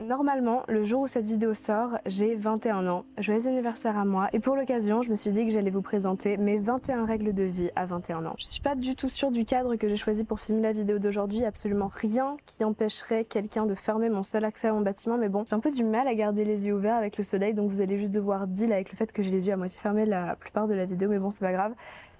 Normalement, le jour où cette vidéo sort, j'ai 21 ans. Joyeux anniversaire à moi. Et pour l'occasion, je me suis dit que j'allais vous présenter mes 21 règles de vie à 21 ans. Je suis pas du tout sûre du cadre que j'ai choisi pour filmer la vidéo d'aujourd'hui. Absolument rien qui empêcherait quelqu'un de fermer mon seul accès à mon bâtiment. Mais bon, j'ai un peu du mal à garder les yeux ouverts avec le soleil. Donc vous allez juste devoir deal avec le fait que j'ai les yeux à moitié fermés la plupart de la vidéo. Mais bon, c'est pas grave.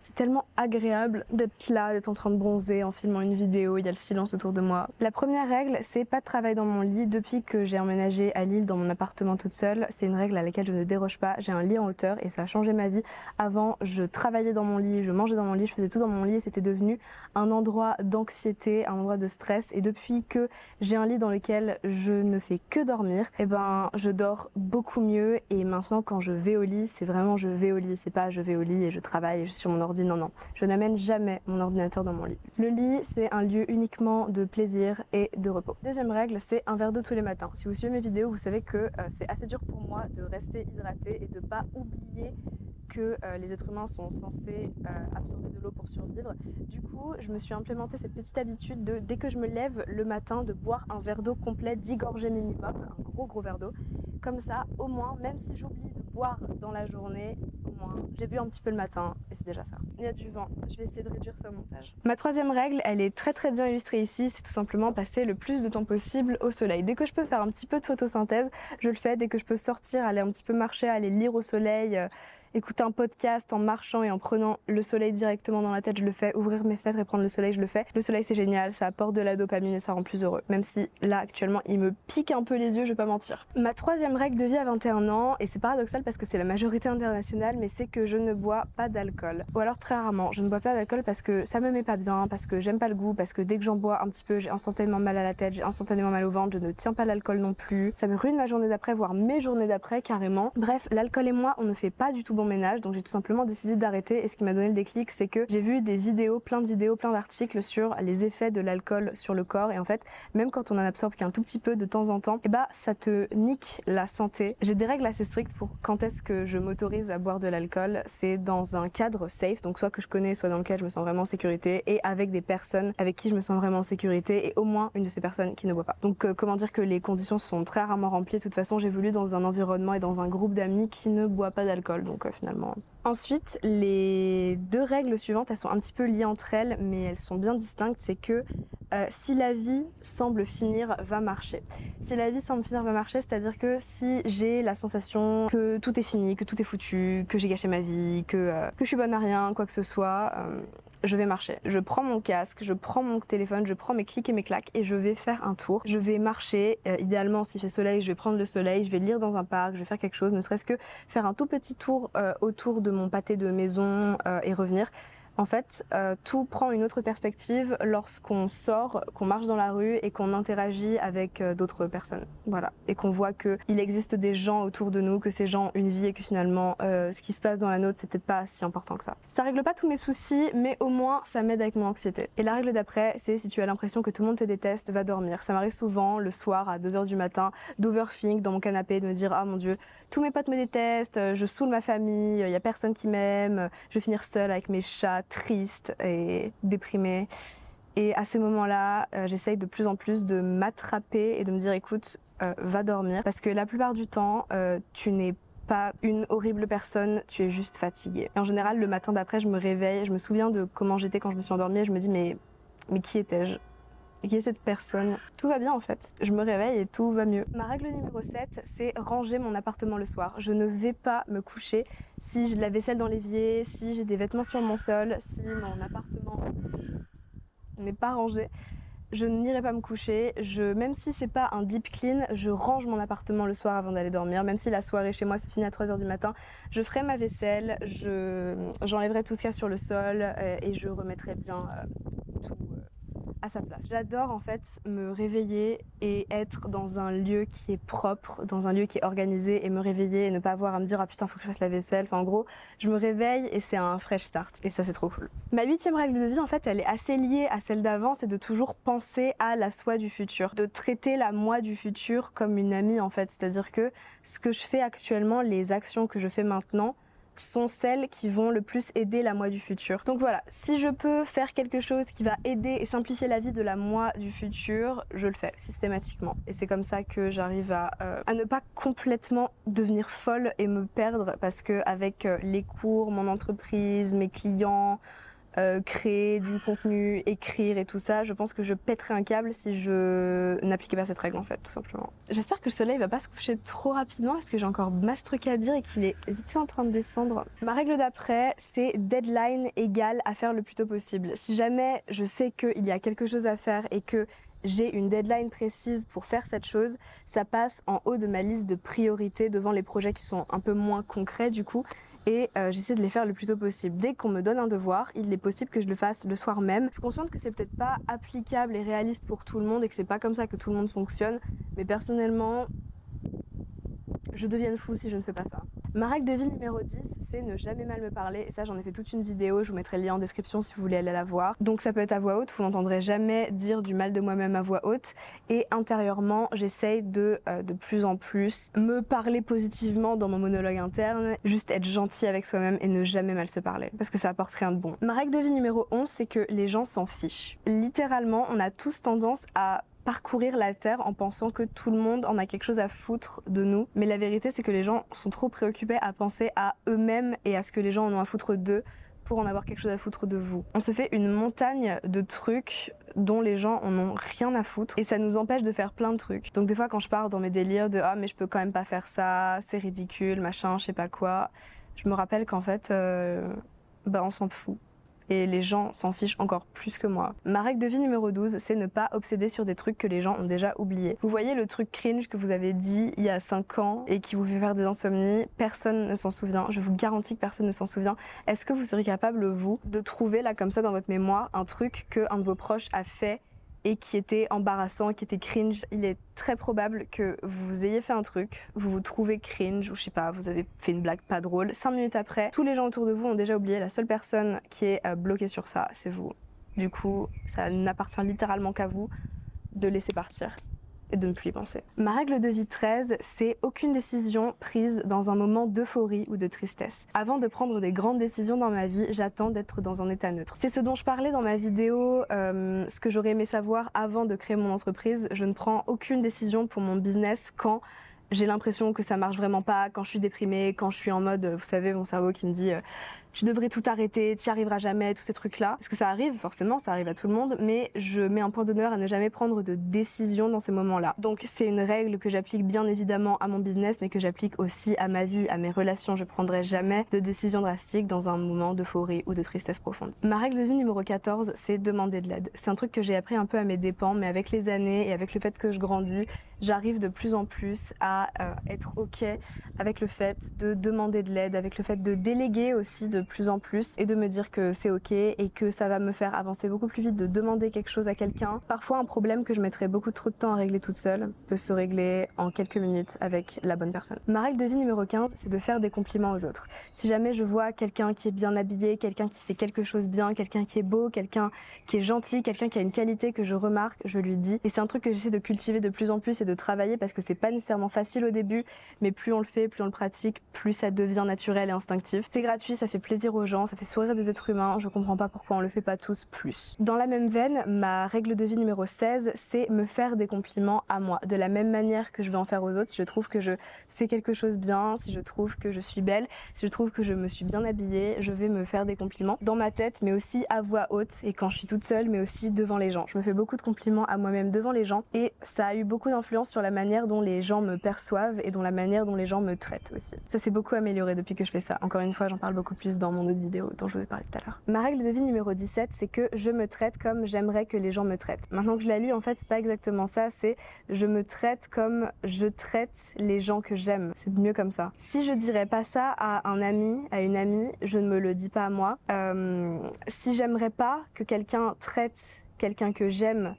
C'est tellement agréable d'être là, d'être en train de bronzer en filmant une vidéo, il y a le silence autour de moi. La première règle, c'est pas de travail dans mon lit. Depuis que j'ai emménagé à Lille dans mon appartement toute seule, c'est une règle à laquelle je ne déroge pas. J'ai un lit en hauteur et ça a changé ma vie. Avant, je travaillais dans mon lit, je mangeais dans mon lit, je faisais tout dans mon lit et c'était devenu un endroit d'anxiété, un endroit de stress. Et depuis que j'ai un lit dans lequel je ne fais que dormir, eh ben, je dors beaucoup mieux. Et maintenant, quand je vais au lit, c'est vraiment je vais au lit, c'est pas je vais au lit et je travaille et je suis sur mon ordi. Non, je n'amène jamais mon ordinateur dans mon lit. Le lit, c'est un lieu uniquement de plaisir et de repos. Deuxième règle, c'est un verre d'eau tous les matins. Si vous suivez mes vidéos, vous savez que c'est assez dur pour moi de rester hydraté et de pas oublier que les êtres humains sont censés absorber de l'eau pour survivre. Du coup, je me suis implémenté cette petite habitude de, dès que je me lève le matin, de boire un verre d'eau complet, 10 gorgées minimum, un gros verre d'eau. Comme ça, au moins, même si j'oublie de boire dans la journée, au moins, j'ai bu un petit peu le matin et c'est déjà ça. Il y a du vent, je vais essayer de réduire ça au montage. Ma troisième règle, elle est très bien illustrée ici, c'est tout simplement passer le plus de temps possible au soleil. Dès que je peux faire un petit peu de photosynthèse, je le fais. Dès que je peux sortir, aller un petit peu marcher, aller lire au soleil, écouter un podcast en marchant et en prenant le soleil directement dans la tête, je le fais. Ouvrir mes fenêtres et prendre le soleil, je le fais. Le soleil c'est génial, ça apporte de la dopamine et ça rend plus heureux. Même si là actuellement il me pique un peu les yeux, je vais pas mentir. Ma troisième règle de vie à 21 ans, et c'est paradoxal parce que c'est la majorité internationale, mais c'est que je ne bois pas d'alcool. Ou alors très rarement, je ne bois pas d'alcool parce que ça me met pas bien, parce que j'aime pas le goût, parce que dès que j'en bois un petit peu, j'ai instantanément mal à la tête, j'ai instantanément mal au ventre, je ne tiens pas l'alcool non plus. Ça me ruine ma journée d'après, voire mes journées d'après carrément. Bref, l'alcool et moi, on ne fait pas du tout bon ménage, donc j'ai tout simplement décidé d'arrêter. Et ce qui m'a donné le déclic, c'est que j'ai vu des vidéos, plein d'articles sur les effets de l'alcool sur le corps. Et en fait, même quand on en absorbe qu'un tout petit peu de temps en temps, et bah ça te nique la santé. J'ai des règles assez strictes pour quand est-ce que je m'autorise à boire de l'alcool. C'est dans un cadre safe, donc soit que je connais, soit dans lequel je me sens vraiment en sécurité, et avec des personnes avec qui je me sens vraiment en sécurité, et au moins une de ces personnes qui ne boit pas. Donc comment dire que les conditions sont très rarement remplies. De toute façon, j'évolue dans un environnement et dans un groupe d'amis qui ne boit pas d'alcool, donc finalement. Ensuite, les deux règles suivantes, elles sont un petit peu liées entre elles, mais elles sont bien distinctes. C'est que si la vie semble finir, va marcher. Si la vie semble finir, va marcher, c'est-à-dire que si j'ai la sensation que tout est fini, que tout est foutu, que j'ai gâché ma vie, que je suis bonne à rien, quoi que ce soit, je vais marcher. Je prends mon casque, je prends mon téléphone, je prends mes clics et mes claques et je vais faire un tour. Je vais marcher, idéalement s'il fait soleil, je vais prendre le soleil, je vais lire dans un parc, je vais faire quelque chose, ne serait-ce que faire un tout petit tour autour de mon pâté de maison et revenir. En fait, tout prend une autre perspective lorsqu'on sort, qu'on marche dans la rue et qu'on interagit avec d'autres personnes. Voilà. Et qu'on voit qu'il existe des gens autour de nous, que ces gens ont une vie et que finalement, ce qui se passe dans la nôtre, c'est peut-être pas si important que ça. Ça règle pas tous mes soucis, mais au moins, ça m'aide avec mon anxiété. Et la règle d'après, c'est si tu as l'impression que tout le monde te déteste, va dormir. Ça m'arrive souvent, le soir, à 2 h du matin, d'overthink dans mon canapé, de me dire « Ah mon Dieu, tous mes potes me détestent, je saoule ma famille, il y a personne qui m'aime, je vais finir seule avec mes chats, triste et déprimée. » Et à ces moments-là, j'essaye de plus en plus de m'attraper et de me dire écoute, va dormir. Parce que la plupart du temps, tu n'es pas une horrible personne, tu es juste fatiguée. Et en général, le matin d'après, je me réveille, je me souviens de comment j'étais quand je me suis endormie et je me dis mais qui étais-je ? Qui est cette personne? Tout va bien en fait. Je me réveille et tout va mieux. Ma règle numéro 7, c'est ranger mon appartement le soir. Je ne vais pas me coucher si j'ai de la vaisselle dans l'évier, si j'ai des vêtements sur mon sol, si mon appartement n'est pas rangé. Je n'irai pas me coucher, même si c'est pas un deep clean, je range mon appartement le soir avant d'aller dormir. Même si la soirée chez moi se finit à 3 h du matin, je ferai ma vaisselle, j'enlèverai tout ce qu'il y a sur le sol et je remettrai bien tout à sa place. J'adore en fait me réveiller et être dans un lieu qui est propre, dans un lieu qui est organisé et me réveiller et ne pas avoir à me dire ah putain faut que je fasse la vaisselle. Enfin en gros, je me réveille et c'est un fresh start et ça c'est trop cool. Ma 8e règle de vie en fait elle est assez liée à celle d'avant, c'est de toujours penser à la soi du futur, de traiter la moi du futur comme une amie en fait, c'est-à-dire que ce que je fais actuellement, les actions que je fais maintenant sont celles qui vont le plus aider la moi du futur. Donc voilà, si je peux faire quelque chose qui va aider et simplifier la vie de la moi du futur, je le fais systématiquement. Et c'est comme ça que j'arrive à ne pas complètement devenir folle et me perdre, parce que avec les cours, mon entreprise, mes clients, créer du contenu, écrire et tout ça, je pense que je pèterais un câble si je n'appliquais pas cette règle en fait, tout simplement. J'espère que le soleil va pas se coucher trop rapidement parce que j'ai encore masse trucs à dire et qu'il est vite fait en train de descendre. Ma règle d'après, c'est deadline égale à faire le plus tôt possible. Si jamais je sais qu'il y a quelque chose à faire et que j'ai une deadline précise pour faire cette chose, ça passe en haut de ma liste de priorités devant les projets qui sont un peu moins concrets du coup. Et j'essaie de les faire le plus tôt possible. Dès qu'on me donne un devoir, il est possible que je le fasse le soir même. Je suis consciente que c'est peut-être pas applicable et réaliste pour tout le monde et que c'est pas comme ça que tout le monde fonctionne, mais personnellement, je deviens fou si je ne fais pas ça. Ma règle de vie numéro 10, c'est ne jamais mal me parler. Et ça, j'en ai fait toute une vidéo, je vous mettrai le lien en description si vous voulez aller la voir. Donc ça peut être à voix haute, vous n'entendrez jamais dire du mal de moi-même à voix haute. Et intérieurement, j'essaye de plus en plus me parler positivement dans mon monologue interne, juste être gentil avec soi-même et ne jamais mal se parler, parce que ça apporte rien de bon. Ma règle de vie numéro 11, c'est que les gens s'en fichent. Littéralement, on a tous tendance à parcourir la terre en pensant que tout le monde en a quelque chose à foutre de nous. Mais la vérité, c'est que les gens sont trop préoccupés à penser à eux-mêmes et à ce que les gens en ont à foutre d'eux pour en avoir quelque chose à foutre de vous. On se fait une montagne de trucs dont les gens en ont rien à foutre et ça nous empêche de faire plein de trucs. Donc des fois quand je pars dans mes délires de « Ah mais je peux quand même pas faire ça, c'est ridicule, machin, je sais pas quoi », je me rappelle qu'en fait, on s'en fout. Et les gens s'en fichent encore plus que moi. Ma règle de vie numéro 12, c'est ne pas obséder sur des trucs que les gens ont déjà oubliés. Vous voyez le truc cringe que vous avez dit il y a 5 ans et qui vous fait faire des insomnies, personne ne s'en souvient, je vous garantis que personne ne s'en souvient. Est-ce que vous seriez capable, vous, de trouver là comme ça dans votre mémoire un truc qu'un de vos proches a fait et qui était embarrassant, qui était cringe? Il est très probable que vous ayez fait un truc, vous vous trouvez cringe, ou je sais pas, vous avez fait une blague pas drôle. 5 minutes après, tous les gens autour de vous ont déjà oublié. La seule personne qui est bloquée sur ça, c'est vous. Du coup, ça n'appartient littéralement qu'à vous de laisser partir et de ne plus y penser. Ma règle de vie 13, c'est aucune décision prise dans un moment d'euphorie ou de tristesse. Avant de prendre des grandes décisions dans ma vie, j'attends d'être dans un état neutre. C'est ce dont je parlais dans ma vidéo, ce que j'aurais aimé savoir avant de créer mon entreprise. Je ne prends aucune décision pour mon business quand j'ai l'impression que ça marche vraiment pas, quand je suis déprimée, quand je suis en mode, vous savez, mon cerveau qui me dit tu devrais tout arrêter, tu n'y arriveras jamais, tous ces trucs-là. Parce que ça arrive, forcément, ça arrive à tout le monde, mais je mets un point d'honneur à ne jamais prendre de décision dans ces moments-là. Donc c'est une règle que j'applique bien évidemment à mon business, mais que j'applique aussi à ma vie, à mes relations. Je prendrai jamais de décision drastique dans un moment d'euphorie ou de tristesse profonde. Ma règle de vie numéro 14, c'est demander de l'aide. C'est un truc que j'ai appris un peu à mes dépens, mais avec les années et avec le fait que je grandis, j'arrive de plus en plus à être ok avec le fait de demander de l'aide, avec le fait de déléguer aussi de plus en plus et de me dire que c'est ok et que ça va me faire avancer beaucoup plus vite de demander quelque chose à quelqu'un. Parfois un problème que je mettrais beaucoup trop de temps à régler toute seule peut se régler en quelques minutes avec la bonne personne. Ma règle de vie numéro 15, c'est de faire des compliments aux autres. Si jamais je vois quelqu'un qui est bien habillé, quelqu'un qui fait quelque chose bien, quelqu'un qui est beau, quelqu'un qui est gentil, quelqu'un qui a une qualité que je remarque, je lui dis. Et c'est un truc que j'essaie de cultiver de plus en plus et de travailler parce que c'est pas nécessairement facile au début, mais plus on le fait, plus on le pratique, plus ça devient naturel et instinctif. C'est gratuit, ça fait plaisir aux gens, ça fait sourire des êtres humains, je comprends pas pourquoi on le fait pas tous plus. Dans la même veine, ma règle de vie numéro 16, c'est me faire des compliments à moi. De la même manière que je vais en faire aux autres, si je trouve que je fais quelque chose bien, si je trouve que je suis belle, si je trouve que je me suis bien habillée, je vais me faire des compliments dans ma tête, mais aussi à voix haute et quand je suis toute seule, mais aussi devant les gens. Je me fais beaucoup de compliments à moi-même devant les gens et ça a eu beaucoup d'influence sur la manière dont les gens me perçoivent et dont la manière dont les gens me traitent aussi. Ça s'est beaucoup amélioré depuis que je fais ça. Encore une fois, j'en parle beaucoup plus dans mon autre vidéo dont je vous ai parlé tout à l'heure. Ma règle de vie numéro 17, c'est que je me traite comme j'aimerais que les gens me traitent. Maintenant que je la lis, en fait, c'est pas exactement ça, c'est je me traite comme je traite les gens que j'aime. C'est mieux comme ça. Si je dirais pas ça à un ami, à une amie, je ne me le dis pas à moi. Si j'aimerais pas que quelqu'un traite quelqu'un que j'aime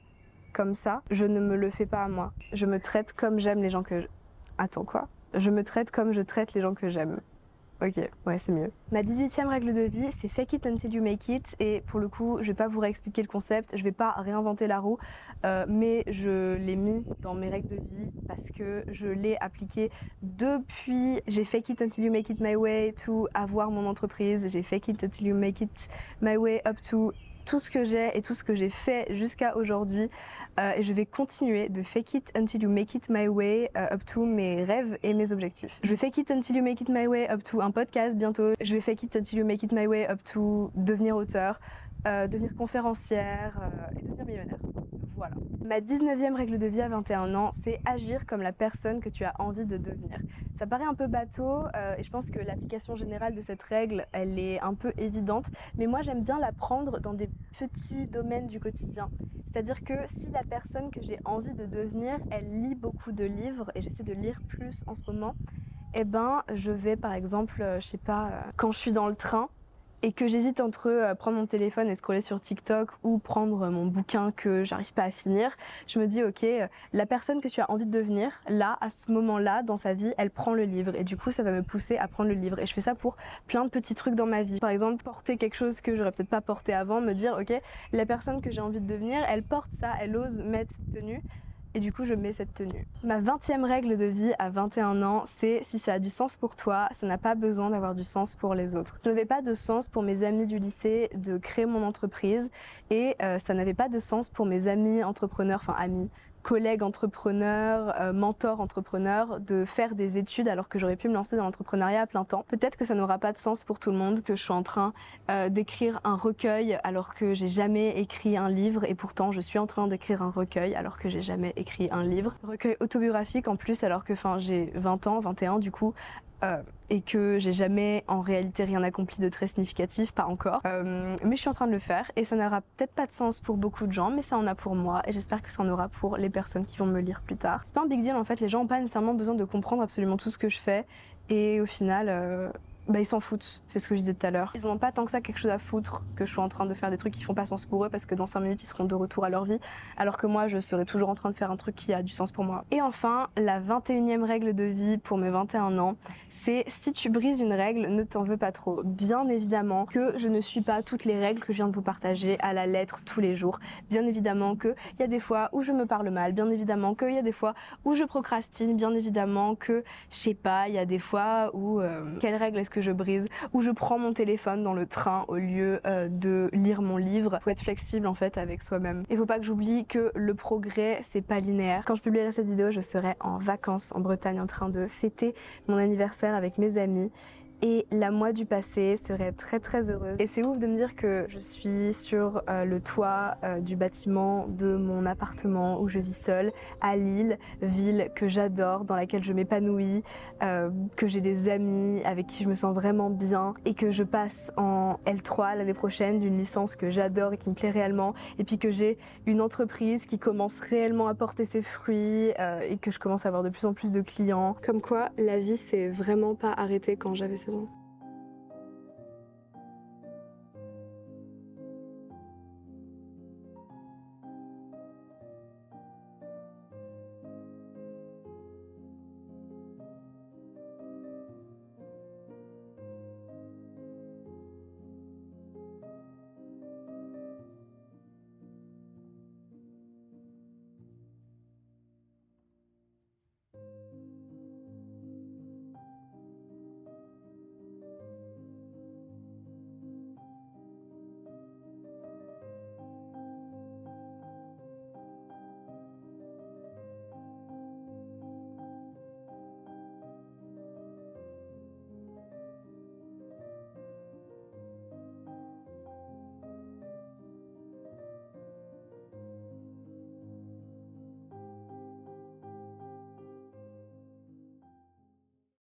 comme ça, je ne me le fais pas à moi. Je me traite comme j'aime les gens que... Attends, quoi? Je me traite comme je traite les gens que j'aime. Ok, ouais, c'est mieux. Ma 18e règle de vie, c'est fake it until you make it. Et pour le coup, je vais pas vous réexpliquer le concept, je vais pas réinventer la roue, mais je l'ai mis dans mes règles de vie parce que je l'ai appliqué depuis. J'ai fake it until you make it my way to avoir mon entreprise. J'ai fake it until you make it my way up to tout ce que j'ai et tout ce que j'ai fait jusqu'à aujourd'hui, et je vais continuer de fake it until you make it my way up to mes rêves et mes objectifs. Je vais fake it until you make it my way up to un podcast bientôt. Je vais fake it until you make it my way up to devenir auteur, devenir conférencière et devenir millionnaire. Voilà. Ma 19e règle de vie à 21 ans, c'est agir comme la personne que tu as envie de devenir. Ça paraît un peu bateau et je pense que l'application générale de cette règle, elle est un peu évidente, mais moi j'aime bien la prendre dans des petits domaines du quotidien. C'est-à-dire que si la personne que j'ai envie de devenir, elle lit beaucoup de livres, et j'essaie de lire plus en ce moment, eh ben je vais par exemple, je sais pas, quand je suis dans le train, et que j'hésite entre prendre mon téléphone et scroller sur TikTok ou prendre mon bouquin que j'arrive pas à finir, je me dis ok, la personne que tu as envie de devenir, là, à ce moment-là, dans sa vie, elle prend le livre et du coup ça va me pousser à prendre le livre. Et je fais ça pour plein de petits trucs dans ma vie. Par exemple, porter quelque chose que j'aurais peut-être pas porté avant, me dire ok, la personne que j'ai envie de devenir, elle porte ça, elle ose mettre cette tenue. Et du coup, je mets cette tenue. Ma 20e règle de vie à 21 ans, c'est si ça a du sens pour toi, ça n'a pas besoin d'avoir du sens pour les autres. Ça n'avait pas de sens pour mes amis du lycée de créer mon entreprise et ça n'avait pas de sens pour mes amis entrepreneurs, enfin amis, collègues entrepreneurs, mentors entrepreneurs, de faire des études alors que j'aurais pu me lancer dans l'entrepreneuriat à plein temps. Peut-être que ça n'aura pas de sens pour tout le monde, que je sois en train d'écrire un recueil alors que j'ai jamais écrit un livre, et pourtant je suis en train d'écrire un recueil alors que j'ai jamais écrit un livre. Recueil autobiographique en plus alors que j'ai 20 ans, 21 du coup, et que j'ai jamais en réalité rien accompli de très significatif, pas encore. Mais je suis en train de le faire et ça n'aura peut-être pas de sens pour beaucoup de gens, mais ça en a pour moi et j'espère que ça en aura pour les personnes qui vont me lire plus tard. C'est pas un big deal en fait, les gens n'ont pas nécessairement besoin de comprendre absolument tout ce que je fais et au final ils s'en foutent, c'est ce que je disais tout à l'heure. Ils n'ont pas tant que ça quelque chose à foutre que je sois en train de faire des trucs qui font pas sens pour eux parce que dans 5 minutes ils seront de retour à leur vie, alors que moi je serai toujours en train de faire un truc qui a du sens pour moi. Et enfin, la 21e règle de vie pour mes 21 ans, c'est si tu brises une règle, ne t'en veux pas trop. Bien évidemment que je ne suis pas toutes les règles que je viens de vous partager à la lettre tous les jours. Bien évidemment qu'il y a des fois où je me parle mal, bien évidemment qu'il y a des fois où je procrastine, bien évidemment que, je sais pas, il y a des fois où... quelle règle est-ce que je brise, où je prends mon téléphone dans le train au lieu de lire mon livre. Faut être flexible en fait avec soi-même. Et faut pas que j'oublie que le progrès c'est pas linéaire. Quand je publierai cette vidéo, je serai en vacances en Bretagne en train de fêter mon anniversaire avec mes amis. Et la moi du passé serait très très heureuse. Et c'est ouf de me dire que je suis sur le toit du bâtiment de mon appartement où je vis seule à Lille, ville que j'adore, dans laquelle je m'épanouis, que j'ai des amis avec qui je me sens vraiment bien et que je passe en L3 l'année prochaine d'une licence que j'adore et qui me plaît réellement, et puis que j'ai une entreprise qui commence réellement à porter ses fruits et que je commence à avoir de plus en plus de clients. Comme quoi la vie s'est vraiment pas arrêtée quand j'avais 16 ans.